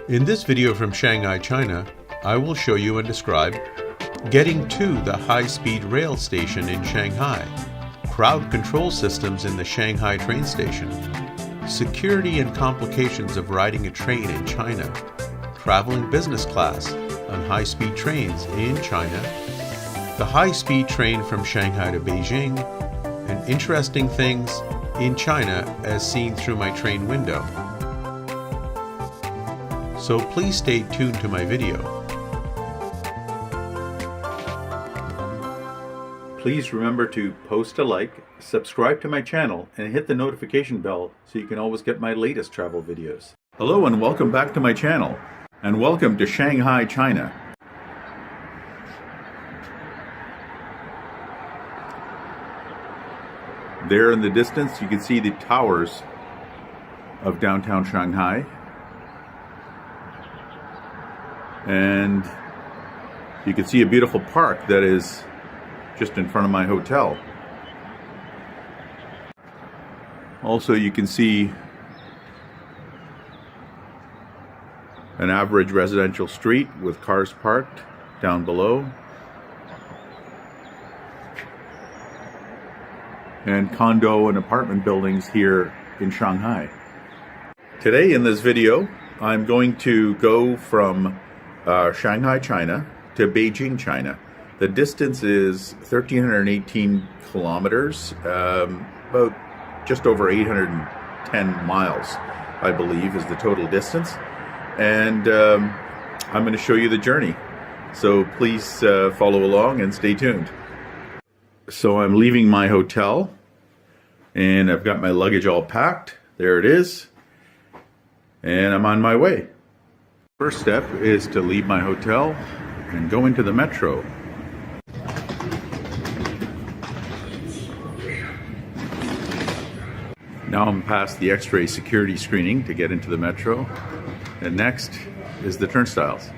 In this video from Shanghai, China, I will show you and describe getting to the high-speed rail station in Shanghai, crowd control systems in the Shanghai train station, security and complications of riding a train in China, traveling business class on high-speed trains in China, the high-speed train from Shanghai to Beijing, and interesting things in China as seen through my train window. So please stay tuned to my video. Please remember to post a like, subscribe to my channel, and hit the notification bell so you can always get my latest travel videos. Hello and welcome back to my channel, and welcome to Shanghai, China. There in the distance you can see the towers of downtown Shanghai. And you can see a beautiful park that is just in front of my hotel. Also, you can see an average residential street with cars parked down below, and condo and apartment buildings here in Shanghai. Today in this video, I'm going to go from Shanghai, China to Beijing, China. The distance is 1,318 kilometers, about just over 810 miles, I believe, is the total distance. And I'm going to show you the journey. So please follow along and stay tuned. So I'm leaving my hotel, and I've got my luggage all packed. There it is. And I'm on my way. First step is to leave my hotel and go into the metro. Now I'm past the X-ray security screening to get into the metro, and next is the turnstiles.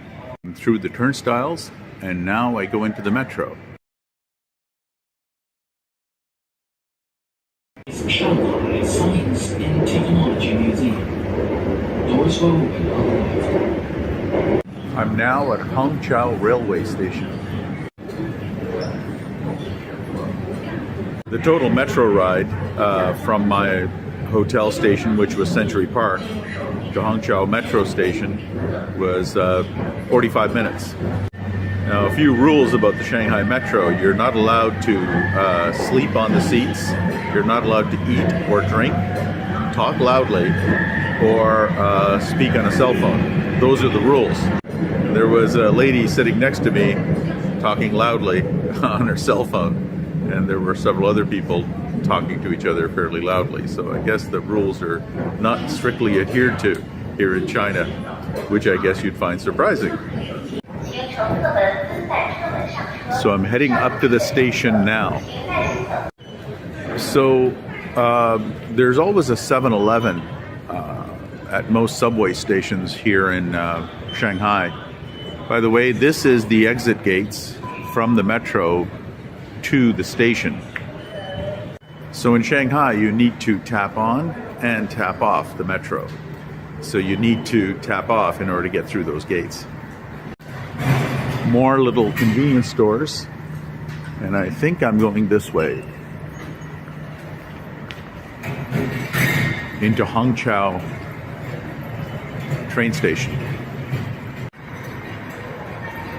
I'm through the turnstiles, and now I go into the metro. Shanghai Science and Technology Museum. Doors will open on the left. I'm now at Hangzhou Railway Station. The total metro ride from my hotel station, which was Century Park, to Hangzhou Metro Station was 45 minutes. Now, a few rules about the Shanghai Metro. You're not allowed to sleep on the seats. You're not allowed to eat or drink, talk loudly, or speak on a cell phone. Those are the rules. There was a lady sitting next to me talking loudly on her cell phone, and there were several other people talking to each other fairly loudly. So I guess the rules are not strictly adhered to here in China, which I guess you'd find surprising. So I'm heading up to the station now. So there's always a 7-Eleven at most subway stations here in Shanghai. By the way, this is the exit gates from the metro to the station. So in Shanghai, you need to tap on and tap off the metro. So you need to tap off in order to get through those gates. More little convenience stores, and I think I'm going this way into Hangzhou train station.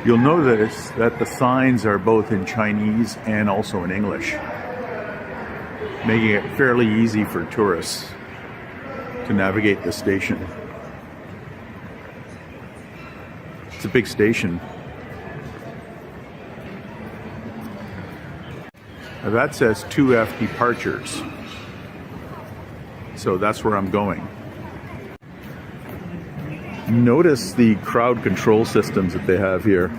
You'll notice that the signs are both in Chinese and also in English, making it fairly easy for tourists to navigate the station. It's a big station. Now that says 2F departures, so that's where I'm going. Notice the crowd control systems that they have here.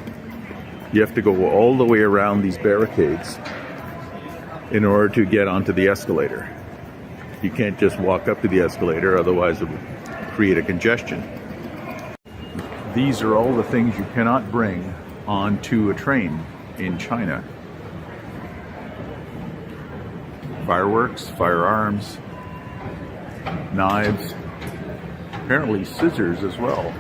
You have to go all the way around these barricades in order to get onto the escalator. You can't just walk up to the escalator, otherwise it would create a congestion. These are all the things you cannot bring onto a train in China. Fireworks, firearms, knives, apparently scissors as well.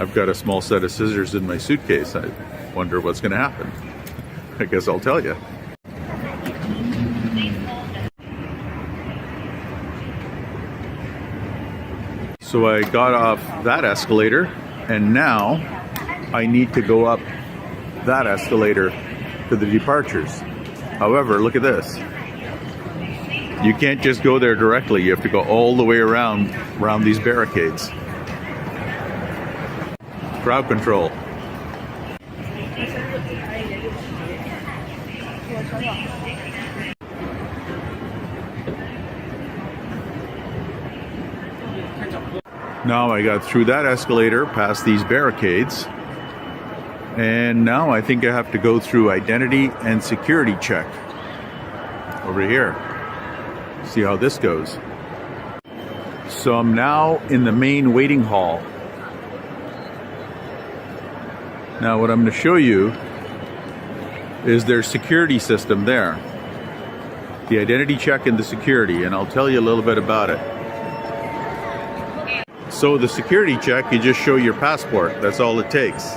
I've got a small set of scissors in my suitcase. I wonder what's going to happen. I guess I'll tell you. So I got off that escalator, and now I need to go up that escalator to the departures. However, look at this. You can't just go there directly. You have to go all the way around these barricades. Crowd control. Now I got through that escalator, past these barricades, and now I think I have to go through identity and security check over here. See how this goes. So I'm now in the main waiting hall. Now what I'm going to show you is their security system there. The identity check and the security, and I'll tell you a little bit about it. So the security check, you just show your passport. That's all it takes.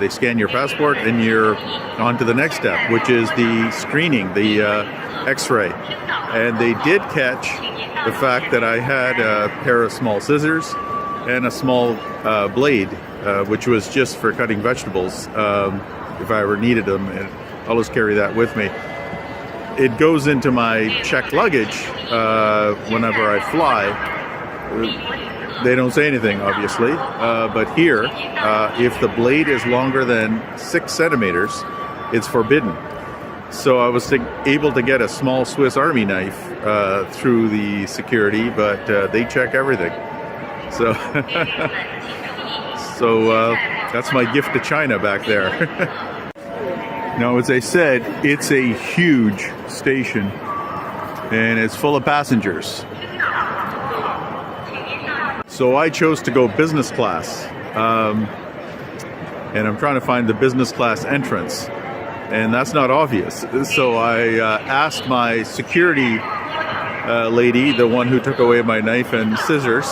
They scan your passport and you're on to the next step, which is the screening, the x-ray. And they did catch the fact that I had a pair of small scissors and a small blade, which was just for cutting vegetables if I ever needed them. And I'll always carry that with me. It goes into my checked luggage whenever I fly. They don't say anything, obviously, but here, if the blade is longer than 6 centimeters, it's forbidden. So I was able to get a small Swiss Army knife through the security, but they check everything. So, that's my gift to China back there. Now, as I said, it's a huge station, and it's full of passengers. So I chose to go business class, and I'm trying to find the business class entrance, and that's not obvious. So I asked my security lady, the one who took away my knife and scissors,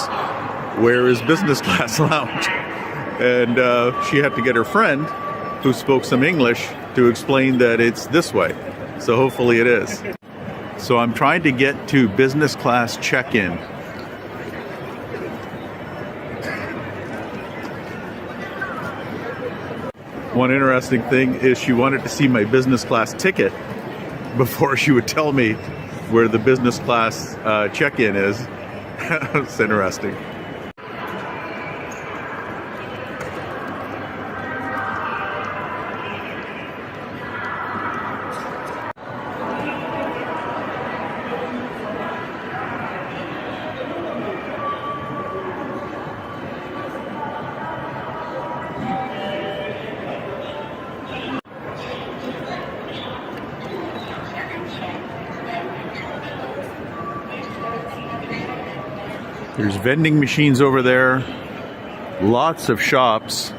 where is business class lounge? And she had to get her friend, who spoke some English, to explain that it's this way. So hopefully it is. So I'm trying to get to business class check-in. One interesting thing is she wanted to see my business class ticket before she would tell me where the business class check-in is. It's interesting. There's vending machines over there, lots of shops,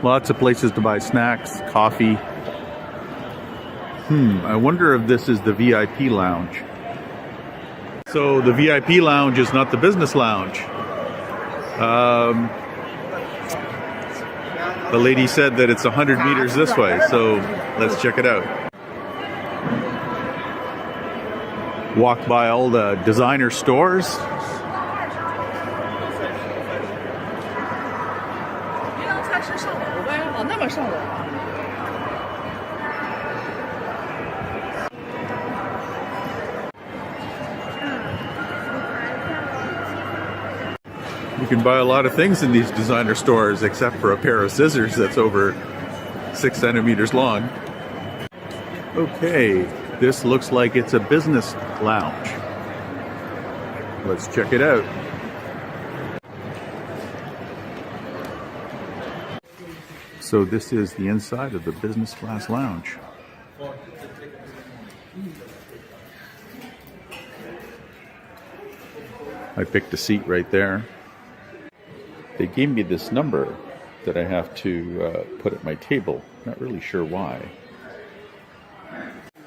lots of places to buy snacks, coffee. I wonder if this is the VIP lounge. So the VIP lounge is not the business lounge. The lady said that it's 100 meters this way, so let's check it out. Walk by all the designer stores. You can buy a lot of things in these designer stores, except for a pair of scissors that's over 6 centimeters long. Okay. This looks like it's a business lounge. Let's check it out. So this is the inside of the business class lounge. I picked a seat right there. They gave me this number that I have to put at my table. Not really sure why.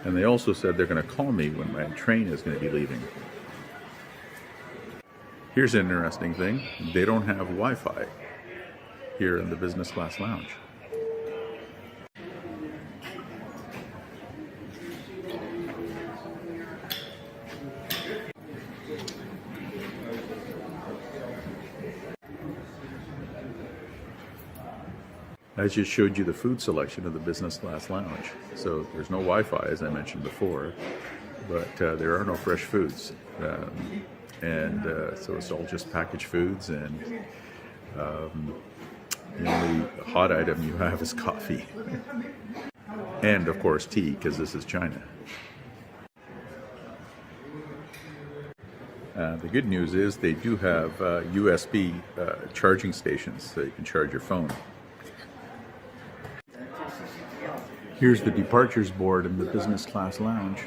And they also said they're going to call me when my train is going to be leaving. Here's an interesting thing. They don't have Wi-Fi here in the business class lounge. I just showed you the food selection of the business class lounge. So there's no Wi-Fi, as I mentioned before, but there are no fresh foods. So it's all just packaged foods, and the only hot item you have is coffee. And of course tea, because this is China. The good news is they do have USB charging stations, so you can charge your phone. Here's the departures board in the business class lounge.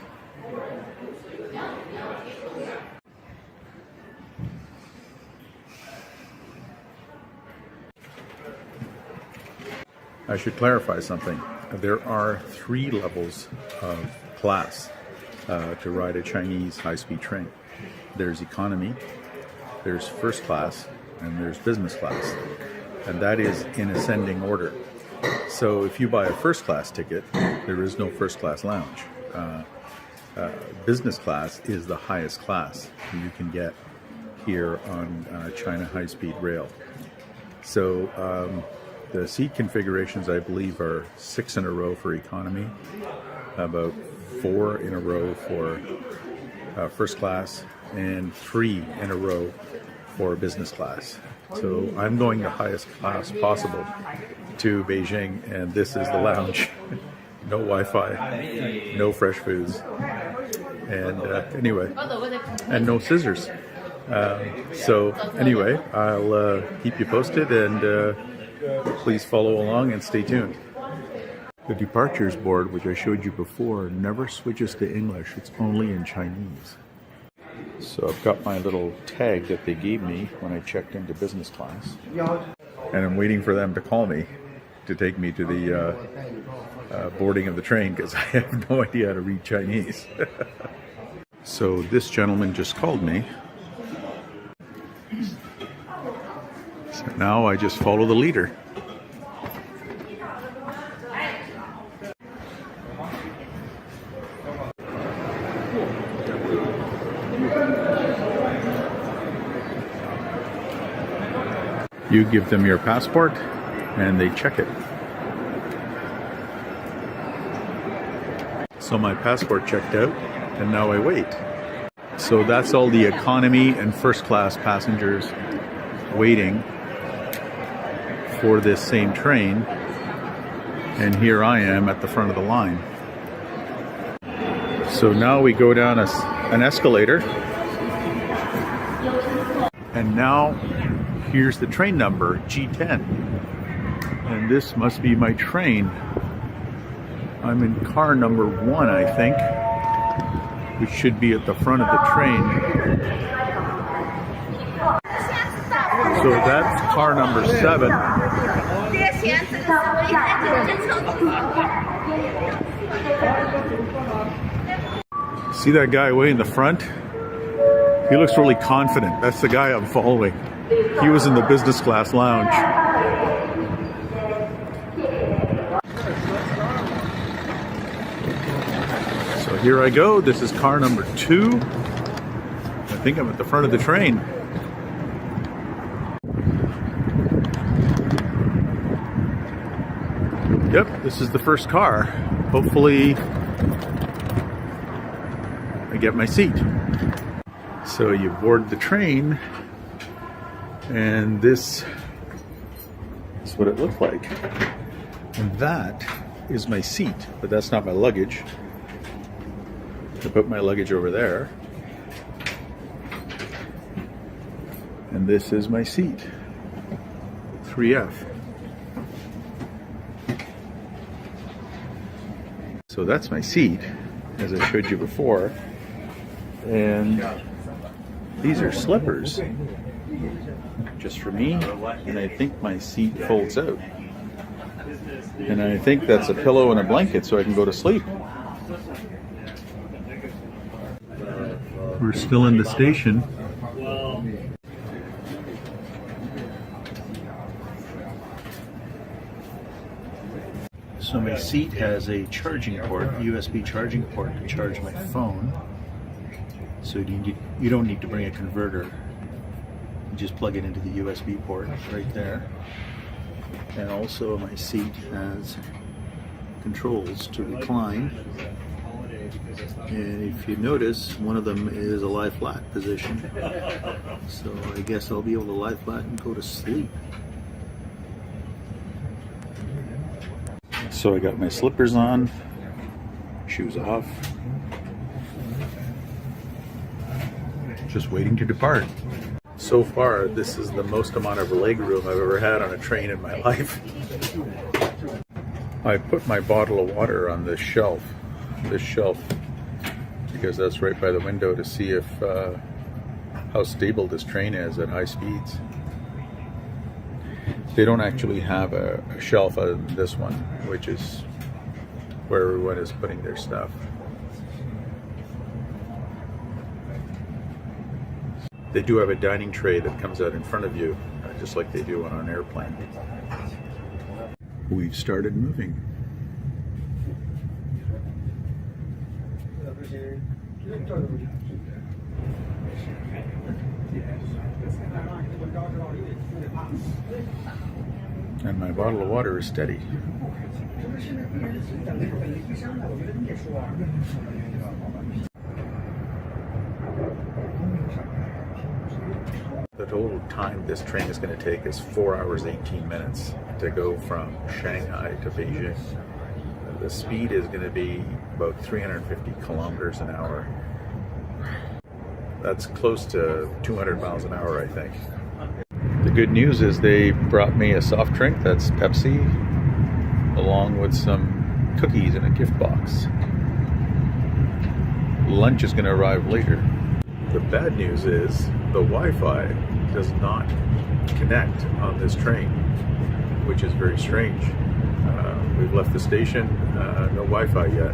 I should clarify something. There are 3 levels of class to ride a Chinese high-speed train. There's economy, there's first class, and there's business class. And that is in ascending order. So if you buy a first class ticket, there is no first class lounge. Business class is the highest class you can get here on China high-speed rail. So the seat configurations, I believe, are 6 in a row for economy, about 4 in a row for first class, and 3 in a row for business class. So I'm going the highest class possible to Beijing, and this is the lounge. No Wi-Fi, no fresh foods, and anyway, and no scissors. So anyway, I'll keep you posted, and please follow along and stay tuned. The departures board, which I showed you before, never switches to English. It's only in Chinese. So I've got my little tag that they gave me when I checked into business class, and I'm waiting for them to call me to take me to the boarding of the train, because I have no idea how to read Chinese. So this gentleman just called me. So now I just follow the leader. You give them your passport and they check it. So my passport checked out, and now I wait. So that's all the economy and first class passengers waiting for this same train, and here I am at the front of the line. So now we go down an escalator, and now here's the train number, G10, and this must be my train. I'm in car number 1, I think, which should be at the front of the train. So that's car number 7. See that guy way in the front? He looks really confident. That's the guy I'm following. He was in the business class lounge. So here I go. This is car number 2. I think I'm at the front of the train. Yep, this is the first car. Hopefully I get my seat. So you board the train, and this is what it looked like. And that is my seat, but that's not my luggage. I put my luggage over there. And this is my seat, 3F. So that's my seat, as I showed you before. And these are slippers, just for me. And I think my seat folds out. And I think that's a pillow and a blanket so I can go to sleep. We're still in the station. my seat has a charging port, USB charging port to charge my phone. So you don't need to bring a converter. You just plug it into the USB port right there. And also my seat has controls to recline. And if you notice, one of them is a lie flat position. So I guess I'll be able to lie flat and go to sleep. So I got my slippers on, shoes off, just waiting to depart. So far, this is the most amount of leg room I've ever had on a train in my life. I put my bottle of water on this shelf, because that's right by the window to see if how stable this train is at high speeds. They don't actually have a shelf on this one, which is where everyone is putting their stuff. They do have a dining tray that comes out in front of you, just like they do on an airplane. We've started moving. And my bottle of water is steady. The total time this train is going to take is 4 hours 18 minutes to go from Shanghai to Beijing. The speed is going to be about 350 kilometers an hour. That's close to 200 miles an hour, I think. The good news is they brought me a soft drink, that's Pepsi, along with some cookies in a gift box. Lunch is going to arrive later. The bad news is the Wi-Fi does not connect on this train, which is very strange. We've left the station, no Wi-Fi yet.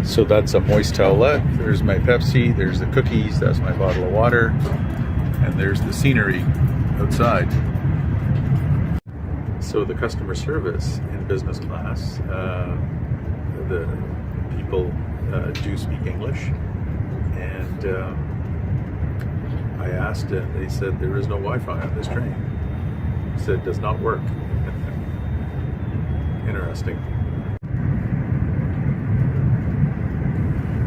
So that's a moist towelette, there's my Pepsi, there's the cookies, that's my bottle of water, and there's the scenery outside. So the customer service in business class, the people do speak English, and I asked and they said there is no Wi-Fi on this train. It said it does not work. Interesting.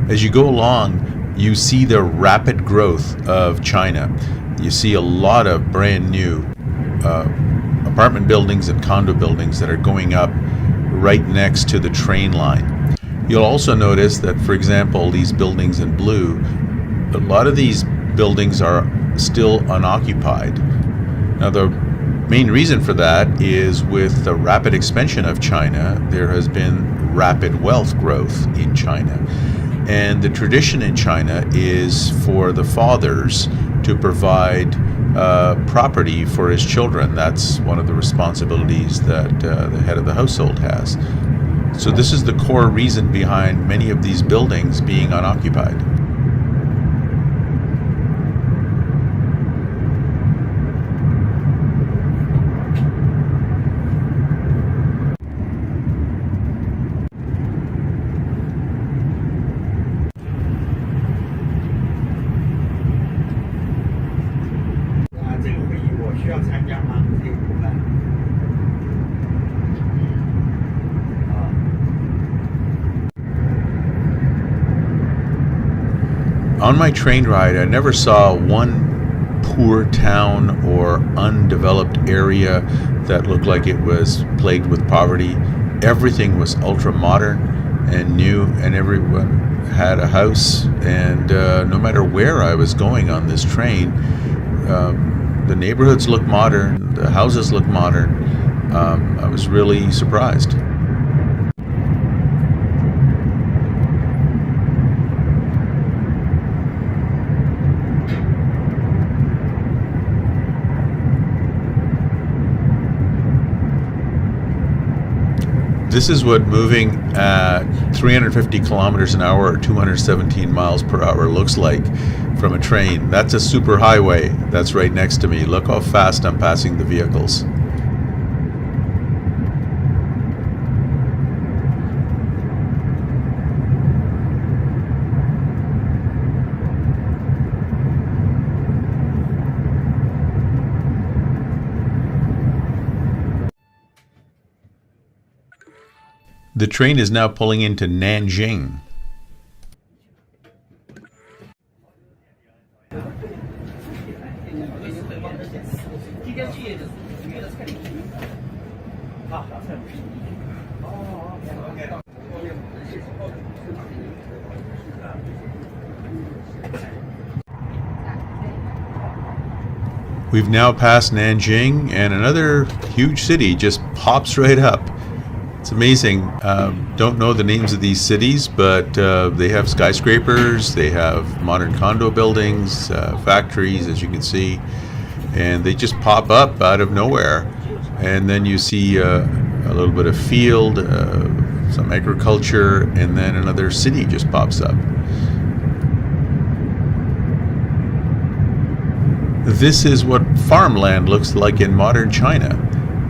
As you go along, you see the rapid growth of China. You see a lot of brand new apartment buildings and condo buildings that are going up right next to the train line. You'll also notice that, for example, these buildings in blue, a lot of these buildings are still unoccupied. Now, the main reason for that is with the rapid expansion of China, there has been rapid wealth growth in China. And the tradition in China is for the fathers to provide property for his children. That's one of the responsibilities that the head of the household has. So this is the core reason behind many of these buildings being unoccupied. On my train ride, I never saw one poor town or undeveloped area that looked like it was plagued with poverty. Everything was ultra modern and new, and everyone had a house. And no matter where I was going on this train, the neighborhoods look modern, the houses look modern. I was really surprised. This is what moving at 350 kilometers an hour or 217 miles per hour looks like from a train. That's a super highway that's right next to me. Look how fast I'm passing the vehicles. The train is now pulling into Nanjing. We've now passed Nanjing, and another huge city just pops right up. It's amazing. Don't know the names of these cities, but they have skyscrapers, they have modern condo buildings, factories, as you can see, and they just pop up out of nowhere. And then you see a little bit of field, some agriculture, and then another city just pops up. This is what farmland looks like in modern China.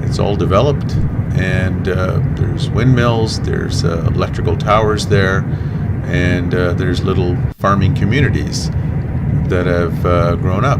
It's all developed, and there's windmills, there's electrical towers there, and there's little farming communities that have grown up.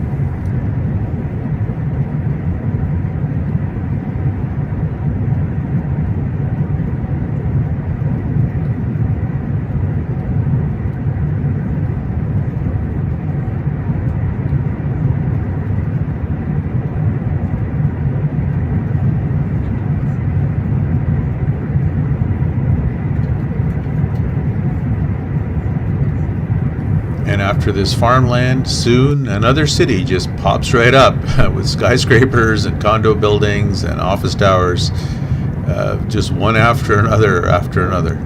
And after this farmland, soon another city just pops right up with skyscrapers and condo buildings and office towers, just one after another after another.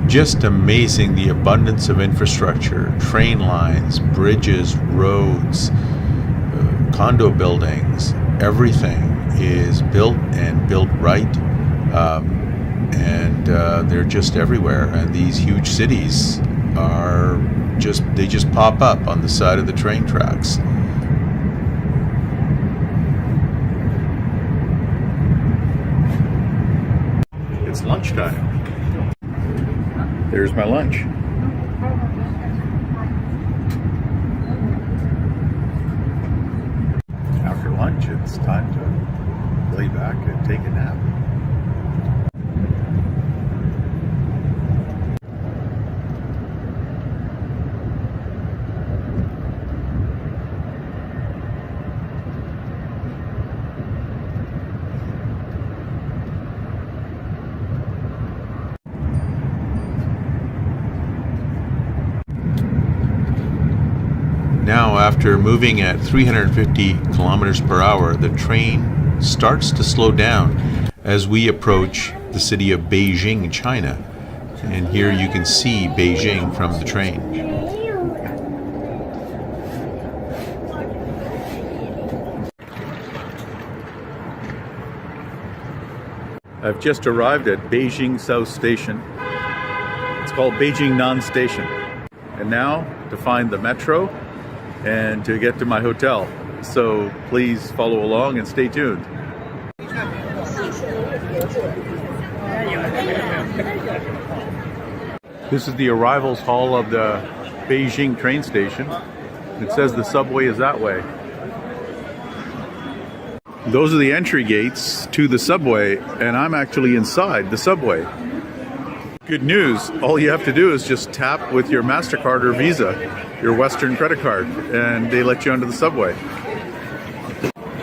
Just amazing, the abundance of infrastructure, train lines, bridges, roads, condo buildings, everything is built and built right, and they're just everywhere. And these huge cities are they just pop up on the side of the train tracks. It's lunchtime. There's my lunch. After lunch, it's time to lay back and take a nap. Now, after moving at 350 kilometers per hour, the train starts to slow down as we approach the city of Beijing, China. And here you can see Beijing from the train. I've just arrived at Beijing South Station. It's called Beijing Nan Station. And now to find the metro and to get to my hotel. So please follow along and stay tuned. This is the arrivals hall of the Beijing train station. It says the subway is that way. Those are the entry gates to the subway, and I'm actually inside the subway. Good news, all you have to do is just tap with your MasterCard or Visa, your Western credit card, and they let you onto the subway.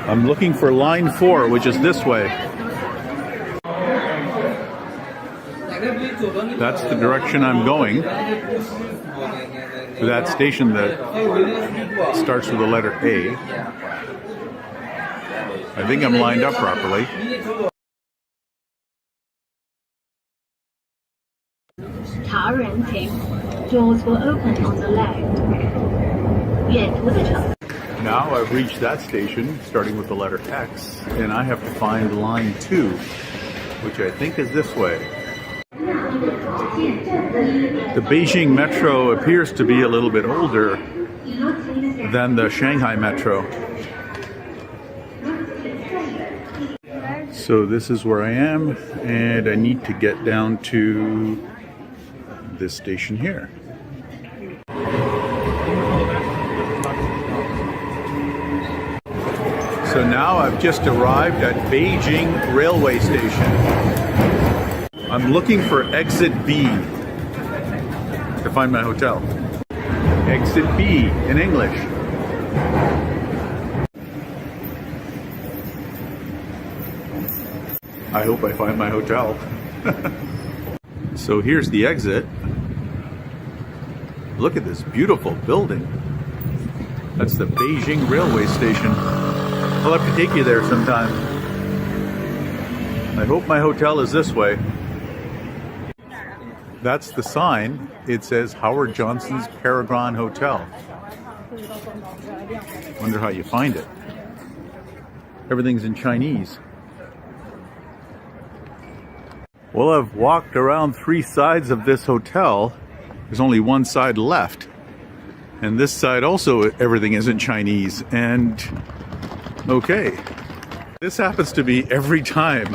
I'm looking for line 4, which is this way. That's the direction I'm going, to that station that starts with the letter A. I think I'm lined up properly. Doors will open on the left. 阅读的程 Now I've reached that station, starting with the letter X, and I have to find line 2, which I think is this way. The Beijing Metro appears to be a little bit older than the Shanghai Metro. So this is where I am, and I need to get down to this station here. So now I've just arrived at Beijing railway station. I'm looking for exit B to find my hotel. Exit B in English. I hope I find my hotel. So here's the exit. Look at this beautiful building. That's the Beijing railway station. I'll have to take you there sometime. I hope my hotel is this way. That's the sign. It says Howard Johnson's Paragon Hotel. Wonder how you find it. Everything's in Chinese. Well, I've walked around 3 sides of this hotel. There's only one side left. And this side also, everything is in Chinese. And okay, this happens to me every time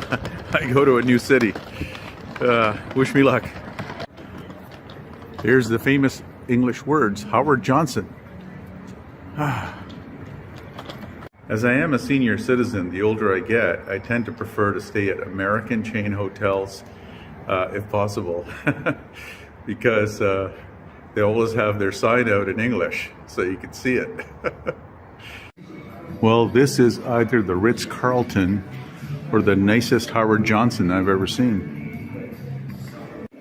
I go to a new city. Wish me luck. Here's the famous English words, Howard Johnson. As I am a senior citizen, the older I get, I tend to prefer to stay at American chain hotels, if possible, because they always have their sign out in English, so you can see it. Well, this is either the Ritz-Carlton or the nicest Howard Johnson I've ever seen.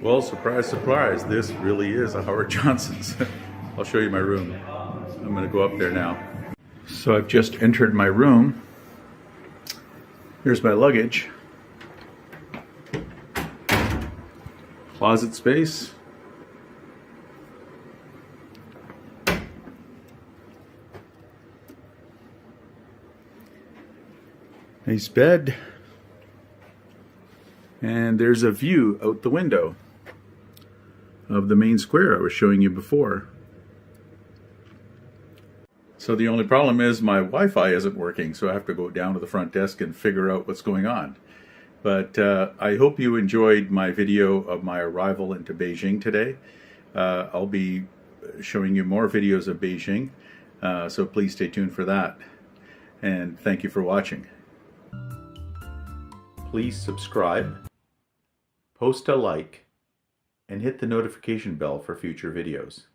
Well, surprise, surprise, this really is a Howard Johnson's. I'll show you my room. I'm going to go up there now. So I've just entered my room. Here's my luggage. Closet space. Nice bed. And there's a view out the window of the main square I was showing you before. So the only problem is my Wi-Fi isn't working, so I have to go down to the front desk and figure out what's going on. But I hope you enjoyed my video of my arrival into Beijing today. I'll be showing you more videos of Beijing, so please stay tuned for that. And thank you for watching. Please subscribe, post a like, and hit the notification bell for future videos.